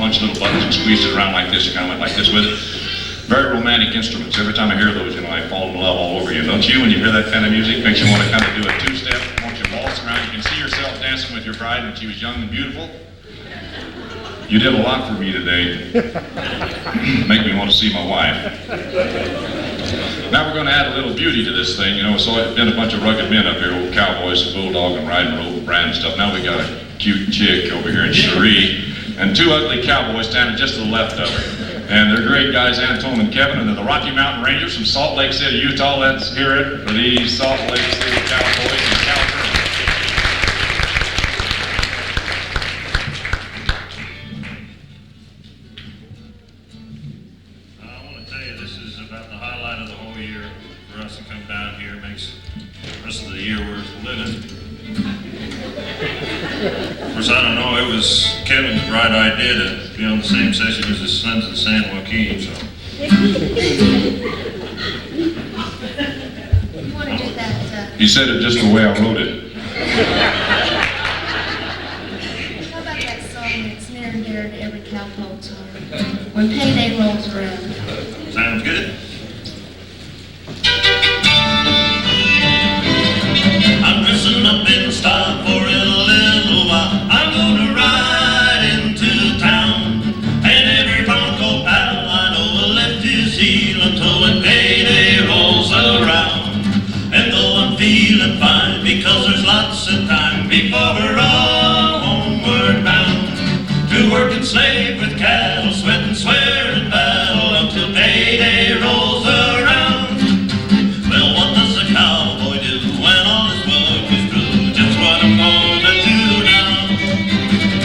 bunch of little buttons and squeezed it around like this. You kind of went like this with it. Very romantic instruments. Every time I hear those, I fall in love all over you. Don't you, when you hear that kind of music? Makes you want to kind of do a two-step. Won't you waltz around? You can see yourself dancing with your bride when she was young and beautiful. You did a lot for me today. Make me want to see my wife. Now we're going to add a little beauty to this thing. So it's been a bunch of rugged men up here, old cowboys, and bulldog and riding rope and brand and stuff. Now we got a cute chick over here in Cherie, and two ugly cowboys standing just to the left of her. And they're great guys, Antoon and Kevin, and they're the Rocky Mountain Rangers from Salt Lake City, Utah. Let's hear it for these Salt Lake City Cowboys and California. I want to tell you, this is about the highlight of the whole year for us to come down here. It makes the rest of the year worth living. Of course, I don't know, it was Kevin's bright idea to be on the same session as the Sons of San Joaquin, so. You want to do that? He said it just the way I wrote it. How about that song that's near and dear to every cowboy's heart? When payday rolls around. Sounds good? I'm dressing up in style for a little while. I'm gonna ride into town, and every bronco pal I know will lift his heel until when payday rolls around. And though I'm feeling fine because there's lots of time before we're all homeward bound, to work and slave with cattle, sweat and swear in battle until payday rolls around. Well, what does a cowboy do when all his work is through? Just what I'm gonna do now.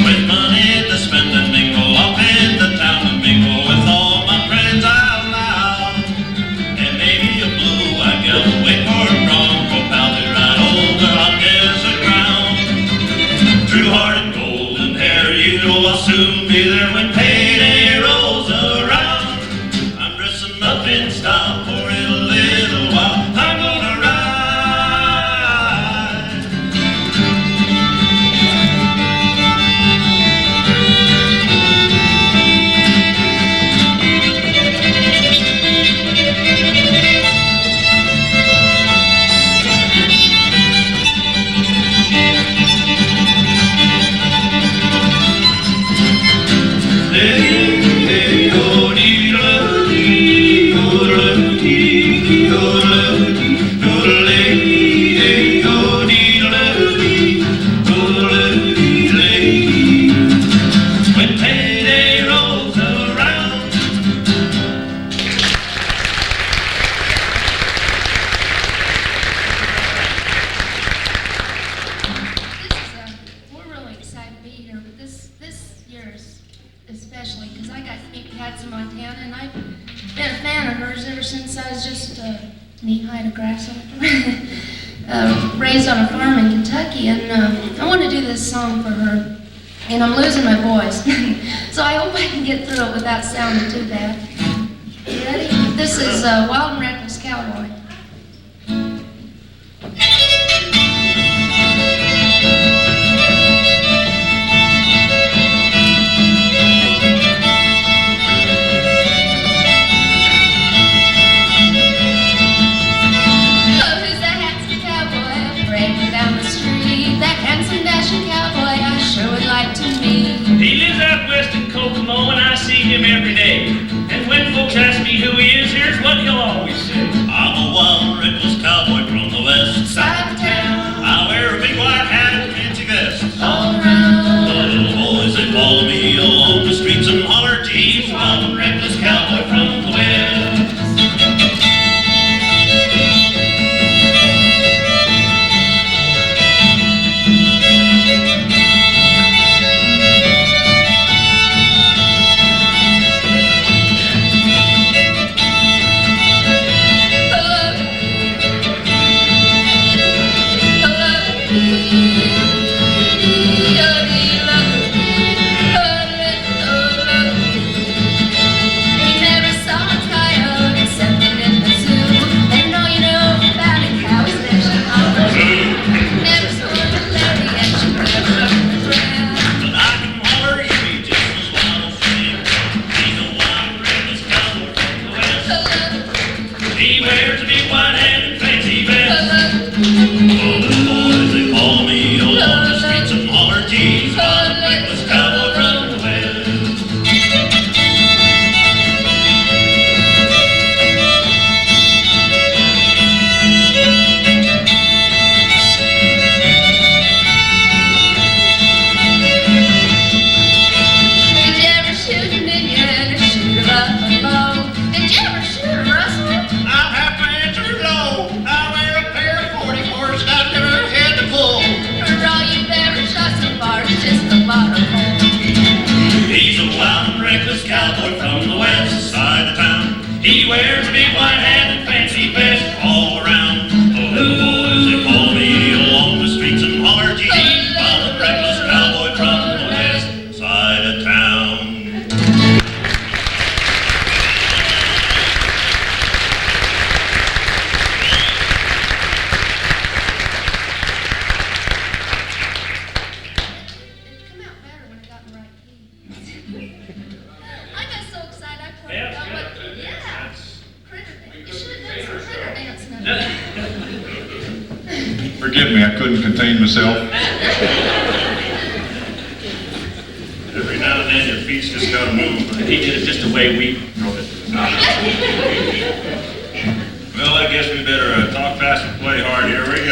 With money to spend and mingle up in the town and mingle with all my friends out loud. And maybe a blue-eyed gal wait for a bronco pal to ride over hot desert ground. True heart and golden hair, you know I'll soon be there when payday rolls around. I'm dressing up in style for a little while. I'm gonna ride. When payday rolls around. We're really excited to be here, but this year especially, because I got to meet Patsy Montana, and I've been a fan of hers ever since I was just knee-high to grass on raised on a farm in Kentucky, and I want to do this song for her, and I'm losing my voice, so I hope I can get through it without sounding too bad. You ready? This is Wild and Reckless Cowboy. He lives out west in Kokomo, and I see him every day. And when folks ask me who he is, here's what he'll always say. I'm a cowboy from the west side of town. He wears a big white hat and fancy vest all around. Oh, boys, they call me along the streets and holler gee, while the reckless cowboy from the west side of town. It come out better when I got in the right key. I got so excited I played Yeah, about what, good. yeah. That's- Critter dance. You should have done some critter dancing up there. Forgive me, I couldn't contain myself. Every now and then your feet's just gotta move. He did it just the way we wrote it. Well, I guess we better talk fast and play hard here. We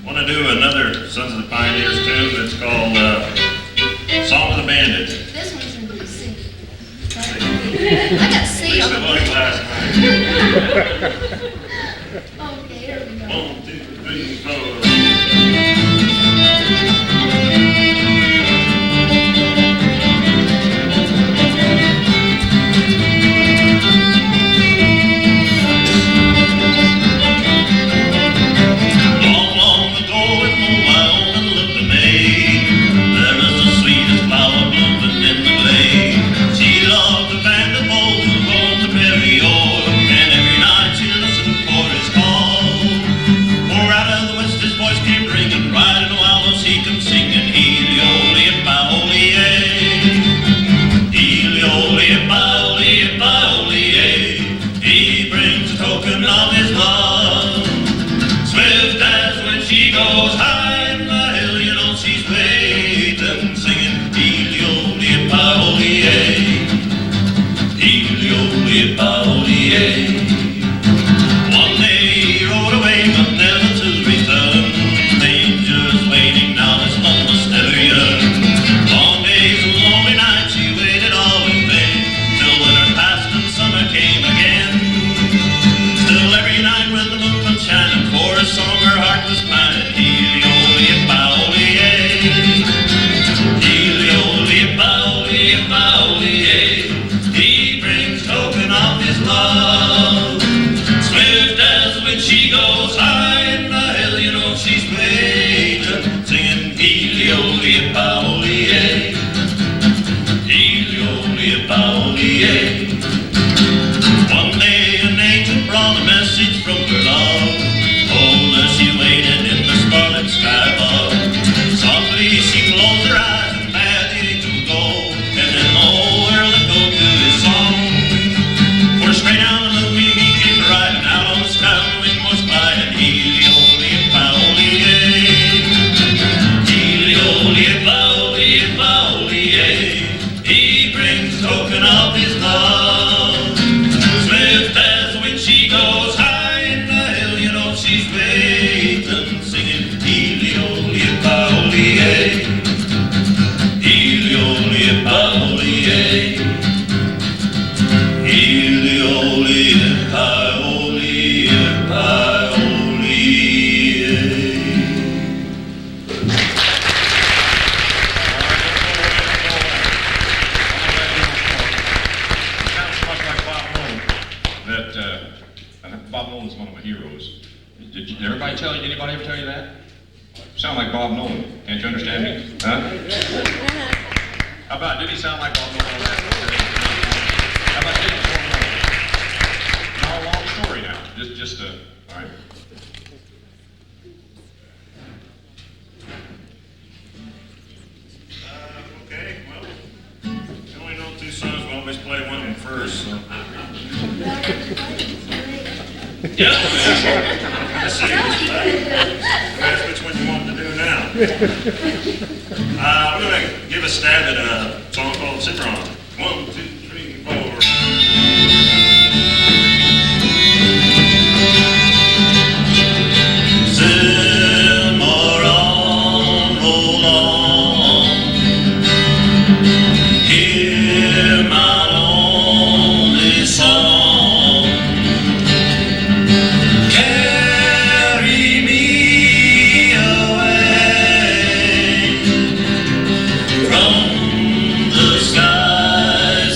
want to do another Sons of the Pioneers tune that's called Song of the Bandit. This one's in the C. I got C Lisa on the Buddy last night. Okay, here we go. 1, 2, 3, 4. Long, long ago in the wild and lovely May, there was the sweetest flower blooming in the glade. She loved the band of boys who rode the prairie o'er, and every night she listened for his call. For out of the west his voice came ringing, riding wild as he come singing, Heely-o-lee-ip-a-olee-ay. Heely-o-lee-ip-a-olee-ip-a-olee-ay. He brings a token of his love. Swift as when she goes high in the hill, you know she's waiting, singing Heely-o-lee-ip-a-olee-ay. Heely-o-lee-ip-a-olee-ay. One day he rode away, but never to return. Danger's waiting, now his love must never yearn. Long days and lonely nights she waited all in vain, till winter passed and summer came again. Still every night when the moon comes shining, for a song her heart was pining, Heely-o-lee-ip-a-olee-ay. Heely-o-lee-ip-a-olee-ip-a-olee-ay. He brings token of his love. Swift as when she goes high in the hill, you know she's waiting, singing Heely-o-lee-ip-a-olee-ay. Heely-o-lee-ip-a-olee-ay. One day an angel brought a message from her love, told her she waited in the scarlet sky above. Softly she closed her eyes and bade the angel go, and then the whole world echoed to his song. For straight down the moonbeam he came riding, out on the sky the wind was gliding, Heely-o-lee-ip-a-olee-ay. Heely-o-lee-ip-a-olee-ip-a-olee-ay. He brings token of his love. Swift as when she goes high in the hill, you know she's waiting, singing Heely-o-lee-ip-a-olee-ay. Heely-o-lee-ip-a-olee-ay. Heely-o-lee-ip-a-olee-ay. Sounds much like Bob Nolan. Bob Nolan's one of my heroes. Did everybody tell you? Anybody ever tell you that? Sound like Bob Nolan. Can't you understand me? Huh? How about, did he sound like Bob Nolan? How about did he perform Nolan? No, long story now. All right. Okay, well, we only know two songs, we always play one of them first, so. Yep. Let's see. That's which one you want to do now. We're going to give a stab at a song called Cimarron. 1, 2, 3, 4. Cimarron, hold on. Hear my only song. Carry me away from the skies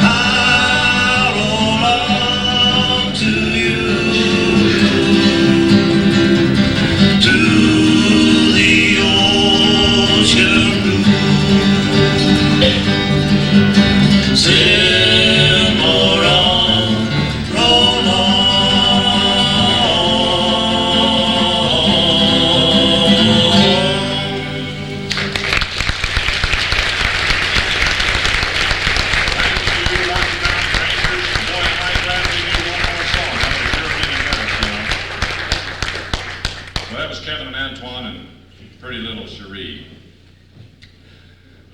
I roll on to you, to the ocean blue. Simmer on, roll Well, that was Kevin and Antoine and pretty little Cherie.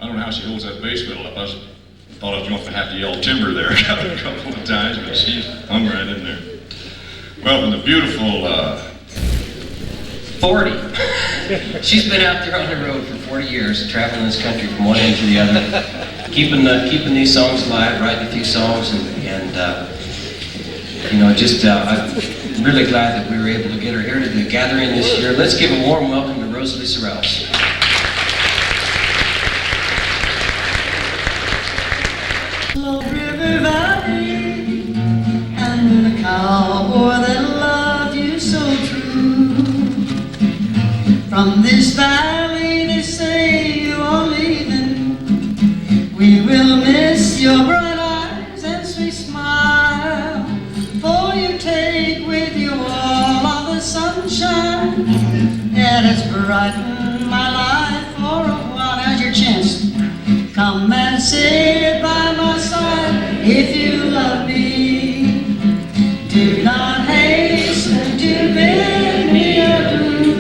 I don't know how she holds that bass fiddle up. Thought I was going to have to yell timber there a couple of times, but she's hung right in there. Well, from the beautiful 40. She's been out there on the road for 40 years, traveling this country from one end to the other, keeping these songs alive, writing a few songs, and I'm really glad that we were able to get her here to the gathering this year. Let's give a warm welcome to Rosalie Sorrells. River Valley, and the cowboy that loved you so true. From this valley they say you are leaving. We will miss your bright eyes and sweet smile, for you take with you all of the sunshine that has brightened my life for a while. Now's your chance. Come and sit by my side if you love me. Do not hasten to bid me adieu,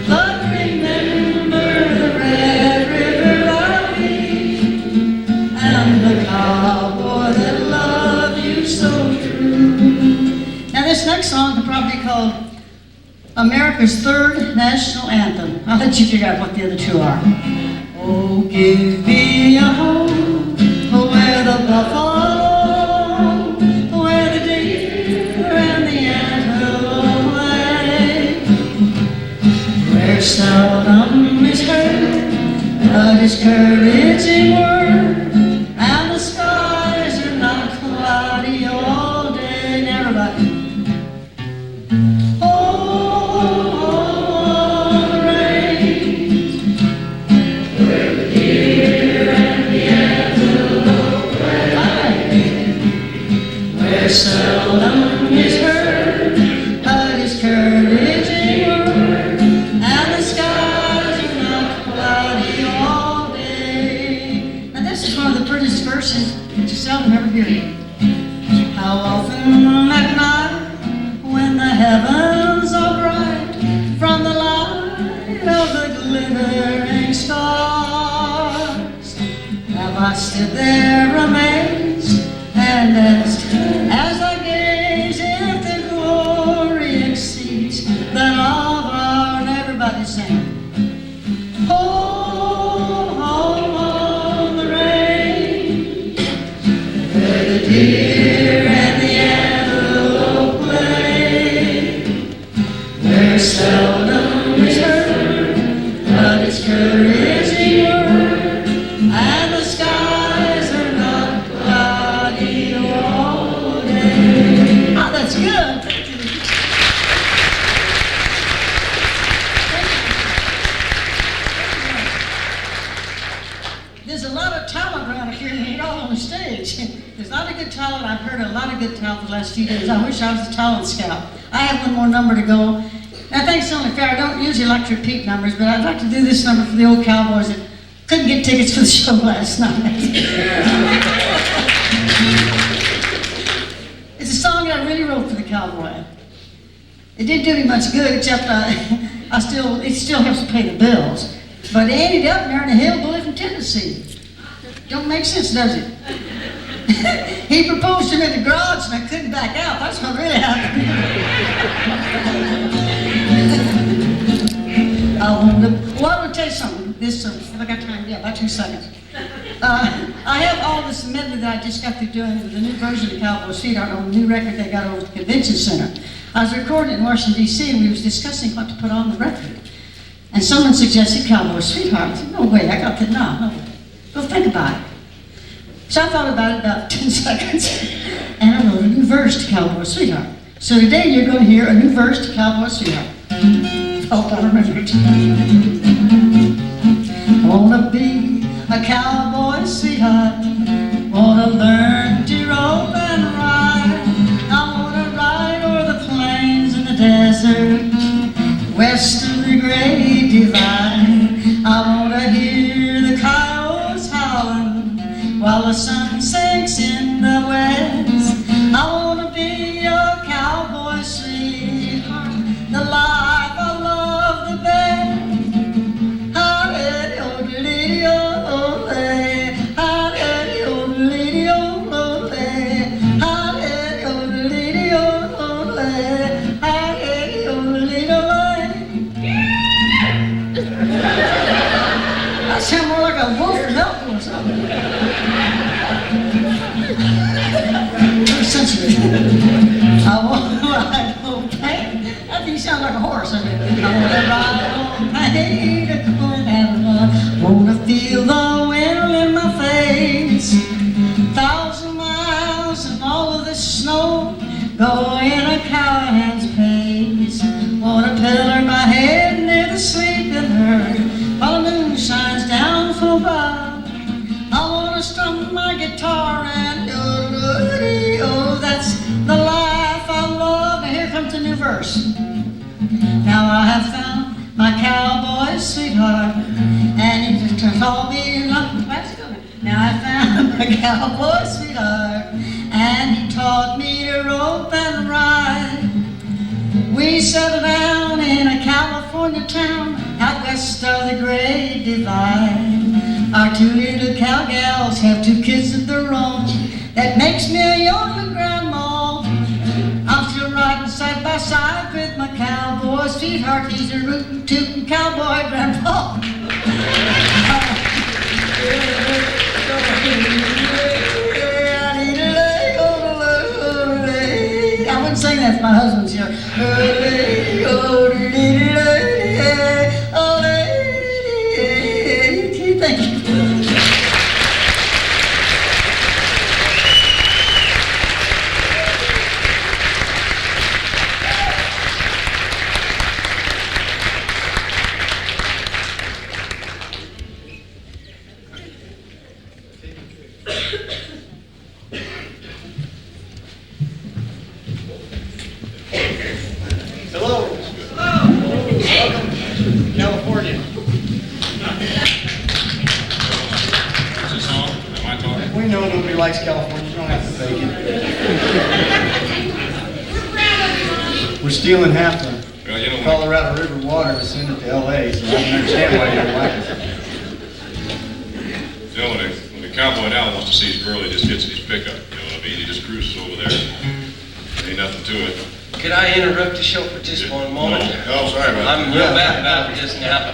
but remember the Red River Valley and the cowboy that loved you so true. Now this next song could probably be called America's Third National Anthem. I'll let you figure out what the other two are. Oh, give me a home where the buffalo, where the deer and the antelope play, where seldom is heard but his encouraging word, and the skies are not cloudy all day. Now everybody. Seldom is heard but his encouraging word, and the skies are not cloudy all day. Now this is one of the prettiest verses that you seldom ever hear. How often at night, when the heavens are bright from the light of the glittering stars, have I stood there amazed and as I gaze, if the glory exceeds that of our, and everybody sing. Oh, on the range, where the deer and the antelope play, where seldom is heard but its encouraging word, and the skies are not cloudy all day. Oh, that's good. Thank you. There's a lot of talent around here, and you're all on the stage. There's a lot of good talent. I've heard a lot of good talent the last few days. I wish I was a talent scout. I have one more number to go. And I think it's only fair. I don't usually like to repeat numbers, but I'd like to do this number for the old cowboys that couldn't get tickets for the show last night. It's a song I really wrote for the cowboy. It didn't do me much good, except it still helps to pay the bills. But he ended up there in a hillbilly from Tennessee. Don't make sense, does it? He proposed to me in the garage and I couldn't back out. That's what really happened. I want to tell you something. If I got time, yeah, about 2 seconds. I have all this medley that I just got through doing with the new version of Cowboy's Feet on the new record they got over at the Convention Center. I was recording in Washington, D.C., and we was discussing what to put on the record. and someone suggested Cowboy Sweetheart. I said, no way, I got that, no. Go think about it. So I thought about it about 10 seconds, and I wrote a new verse to Cowboy Sweetheart. So today you're going to hear a new verse to Cowboy Sweetheart. Hope I remember it. Wanna be a cowboy sweetheart, wanna learn to rope and ride. I wanna ride o'er the plains and the desert, west of the Great Divide. I wanna hear the coyotes howling while the sun sinks in the west. I wanna be a cowboy sweetheart, the life I love the best. I sound more like a wolf from Elko or something. Very sensitive. I want to ride on pain. I think you sound like a horse. I want to ride on pain to go and have fun. Want to feel the wind in my face. 1,000 miles and all of the snow go in a cowhand's pace. Want to pillar my head near the sleeping herd while the moon shines down from above. I want to strum my guitar and oh, that's the life I love. Now here comes a new verse. Now I have found my cowboy sweetheart, and he just called me. Now I found my cowboy sweetheart, and he taught me to rope and ride. We settled down in a California town out west of the Great Divide. Our 2 little cowgals have 2 kids of their own. That makes me a young grandma. I'm still riding side by side with my cowboy sweetheart. He's a rootin' tootin' cowboy grandpa. I wouldn't sing that if my husband's here. Thank you. Hello. Welcome to California. Is this on? Am I talking? We know nobody likes California. You don't have to fake it. We're stealing half the Well, you know, Colorado River water to send it to LA, so I can understand why you don't like it. you know when the cowboy now wants to see his girl, he just gets in his pickup. You know what I mean? He just cruises over there. Ain't nothing to it. Could I interrupt the show for just one moment? Oh, sorry about that. I'm real bad about it just now.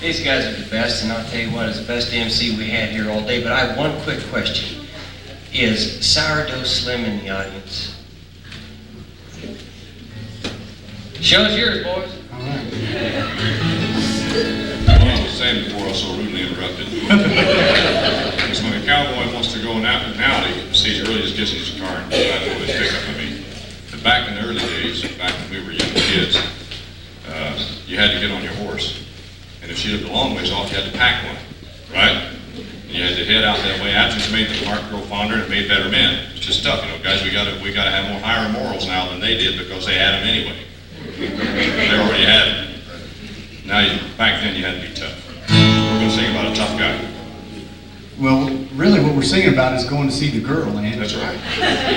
These guys are the best, and I'll tell you what, it's the best MC we had here all day. But I have one quick question. Is Sourdough Slim in the audience? Show's yours, boys. All right. What I was saying before I was so rudely interrupted. Because when a cowboy wants to go now he sees early, just gets in his car and drives over his pickup. I mean, but back in the early days, back when we were young kids, you had to get on your horse. And if she lived a long ways off, you had to pack one, right? And you had to head out that way. Absence made the heart grow fonder and it made better men. It's just tough, you know, guys. We gotta have more higher morals now than they did because they had them anyway. They already had them. Now, back then, you had to be tough. We're gonna sing about a tough guy. Well, really what we're singing about is going to see the girl, and That's right. You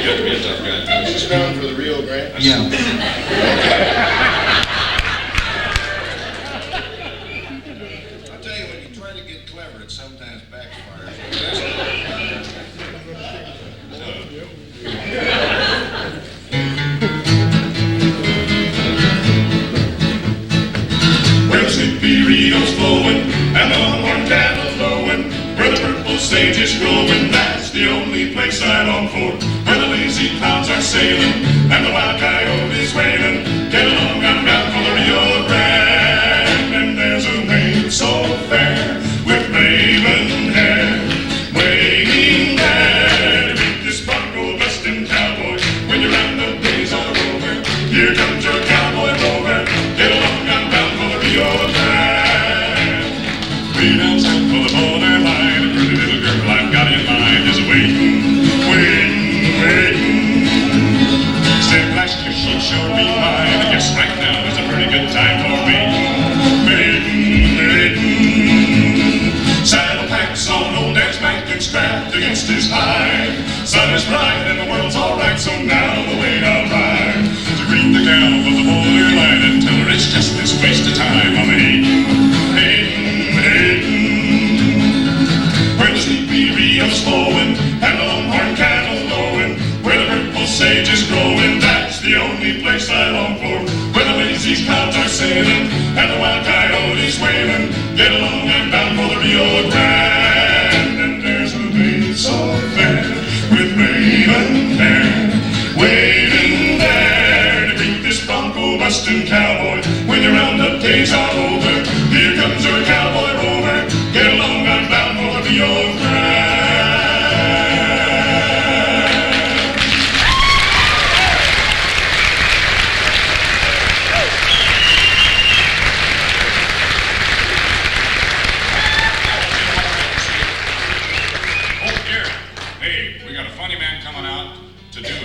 got to be a tough guy. Just going for the Rio Grande? yeah. I'll tell you, when you try to get clever, it sometimes backfires. Where the Snoopy Rito's flowing and the horn cattle blowing, where the purple sage is growing, that's the only place I long for. Where the lazy clouds are sailing and the wild coyote is wailing. Get along, I'm bound for the Rio Grande, and just right, and the world's alright, so now the way I'll ride to greet the gal of the borderline and tell her it's just this waste of time. I'm hating, where the sleepy Rio's flowing and the longhorn cattle lowing, where the purple sage is growing. That's the only place I long for, where the lazy clouds are sailing and the wild coyotes wailing. Get along, I'm bound for the Rio Grande, and there's a maid so fair with raven hair waiting there to greet this bronco busting cowboy when your roundup days are over. Here comes your cowboy rover. Get along, I'm bound for the Rio Grande.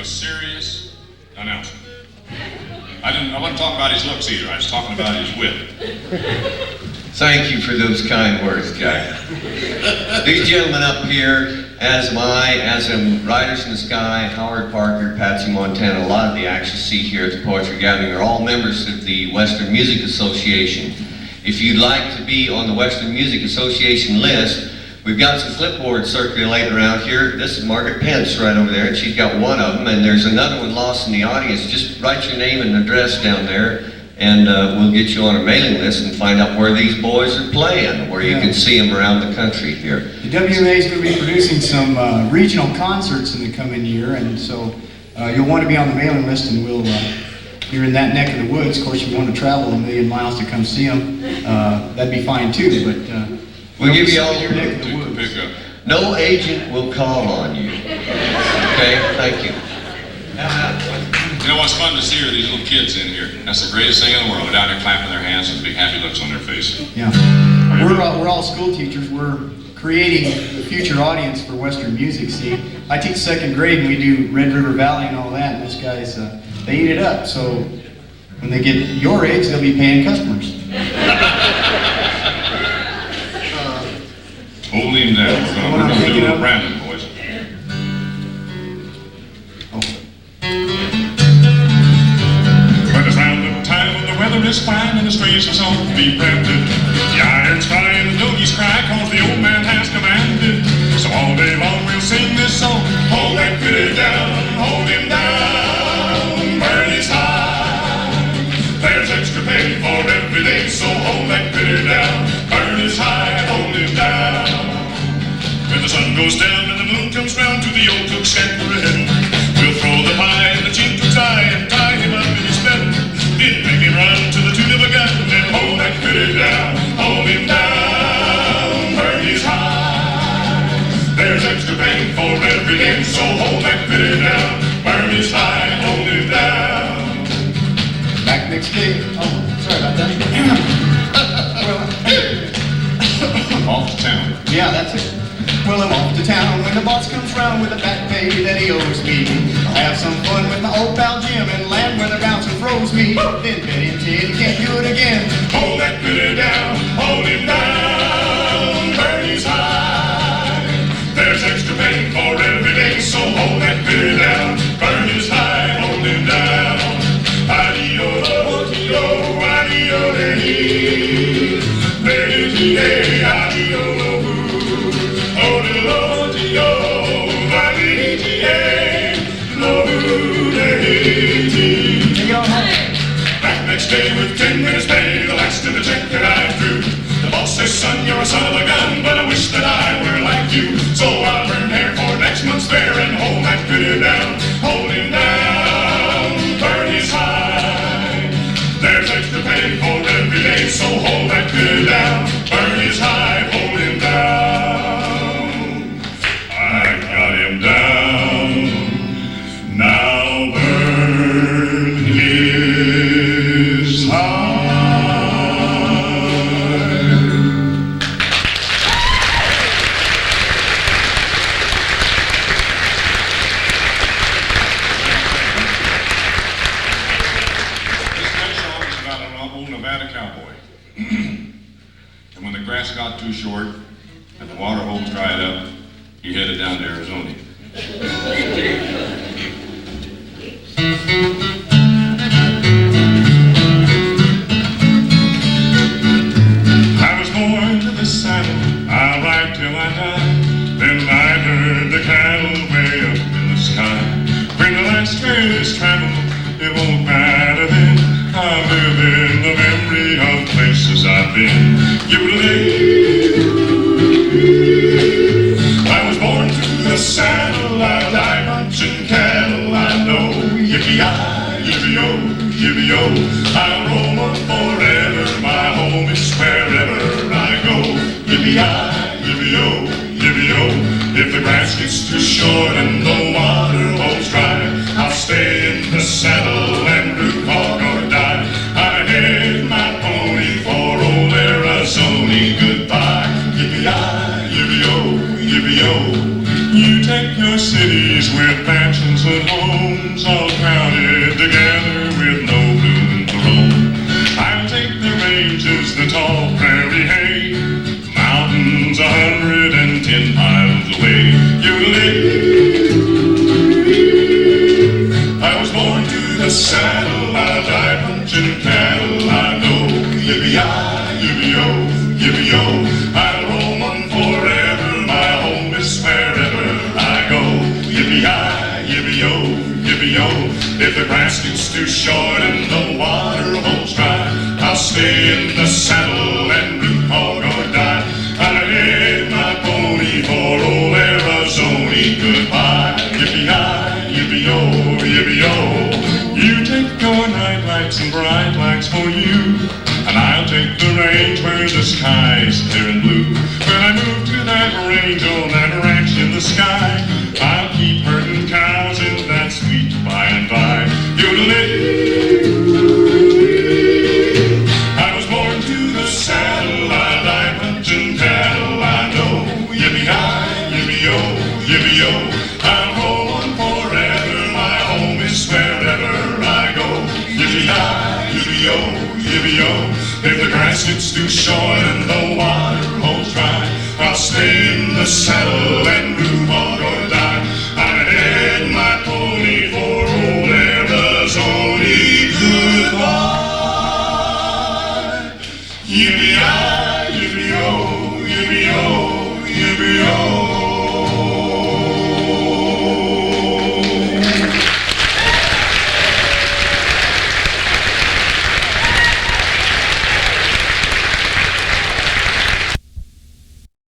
Serious announcement. I wasn't talking about his looks either. I was talking about his whip. Thank you for those kind words, Jack. These gentlemen up here, as am I, as am Riders in the Sky, Howard Parker, Patsy Montana, a lot of the acts you see here at the Poetry Gathering are all members of the Western Music Association. If you'd like to be on the Western Music Association list, we've got some clipboards circulating around here. This is Margaret Pence right over there, and she's got one of them, and there's another one lost in the audience. Just write your name and address down there, and we'll get you on a mailing list and find out where these boys are playing, where you can see them around the country here. The WMA is going to be producing some regional concerts in the coming year, and so you'll want to be on the mailing list, and we'll, if you're in that neck of the woods, of course you want to travel a million miles to come see them, that'd be fine too, but we'll give you all your neck of the woods. No agent will call on you. Okay, thank you. You know what's fun to see are these little kids in here. That's the greatest thing in the world. They're down there clapping their hands with big happy looks on their faces. Yeah, we're all school teachers. We're creating the future audience for Western music. See, I teach second grade and we do Red River Valley and all that, and those guys, they eat it up. So when they get your age, they'll be paying customers. Hold him down. We're going to do a little Brandon, boys. When it's round-up time when the weather is fine and the strays are soft to be branded, the iron's fly and the doggies cry cause the old man has commanded. So all day long we'll sing this song. Hold that critter down, hold him down, burn his high. There's extra pay for every day, so hold that critter down, burn his high, hold him down. When the sun goes down and the moon comes round to the old cook's scamper ahead, we'll throw the pie in the chieftain's eye and tie him up in his bed. Then make him run to the tune of a gun and hold that critter down, hold him down, burn his high. There's extra pay for every day, so hold that critter down, burn his high, hold him down. Back next day. Oh, sorry about that. Off to town. Yeah, that's it. Well, I'm off to town when the boss comes round with a back pay that he owes me. I'll have some fun with my old pal Jim and land where the bouncer throws me. Then bet him till he can't do it again. Hold that critter down, hold him down, burn his high. There's extra pay for every day, so hold that critter down, burn his high, hold him down. Adio-lo-ho-ti-yo, adio-le-hee, le-hee-ti-hey, adio-lo-hoo. Back next day with 10 minutes pay, the last of the check that I drew. The boss says, son, you're a son of a gun, but I wish that I were like you. So I'll burn hair for next month's fair and hold that critter down, hold him down, burn his high. There's extra pay for every day, so hold that critter down, burn his high, hold him down. I got him down, now burn his high. This next song is about an old Nevada cowboy. And when the grass got too short and the water holes dried up, he headed down to Arizona. I was born to the saddle, I'll ride till I die. Then I heard the cattle way up in the sky. When the last train is traveled, it won't matter then. I live in the memory of places I've been. I was born to the saddle, I die punching cattle, I know. Yippee-yi, yippee-yo, yippee-yo. I'll roam on forever, my home is wherever I go. Yippee-yi, yippee-yo, yippee-yo. If the grass gets too short and the water holds dry, I'll stay in the saddle and root hog or die. I head my pony for old Arizona. Goodbye, yippee-yi, yippee-yo, yippee-yo. You take your cities with mansions and homes all crowded together with no room to roam. I'll take the ranges, the tall prairie hay, mountains 110 miles away. I was born to the saddle, I'll die punching cattle, I know. Yippee-yi, yippee-yo, yippee-yo. I'll roam on forever, my home is wherever I go. Yippee-yi, yippee-yo, yippee-yo. If the grass gets too short and the water holds dry, I'll stay in the saddle and root hog or die. I head my pony for old Arizona. Goodbye, yippee-yi, yippee-yo, yippee-yo. You take your night lights and bright lights for you, and I'll take the range where the sky is clear and blue. When I move to that range on that ranch in the sky, I'll keep herding cows in that sweet by and by. I was born to the saddle, I die punching cattle, I know. Yippee-yi, yippee-yo, yippee-yo. I'll roll on forever, my home is wherever I go. Yippee-yi, yippee-yo, yippee-yo. If the grass gets too short and the water holds dry, I'll stay in the saddle and root hog or die. I head my pony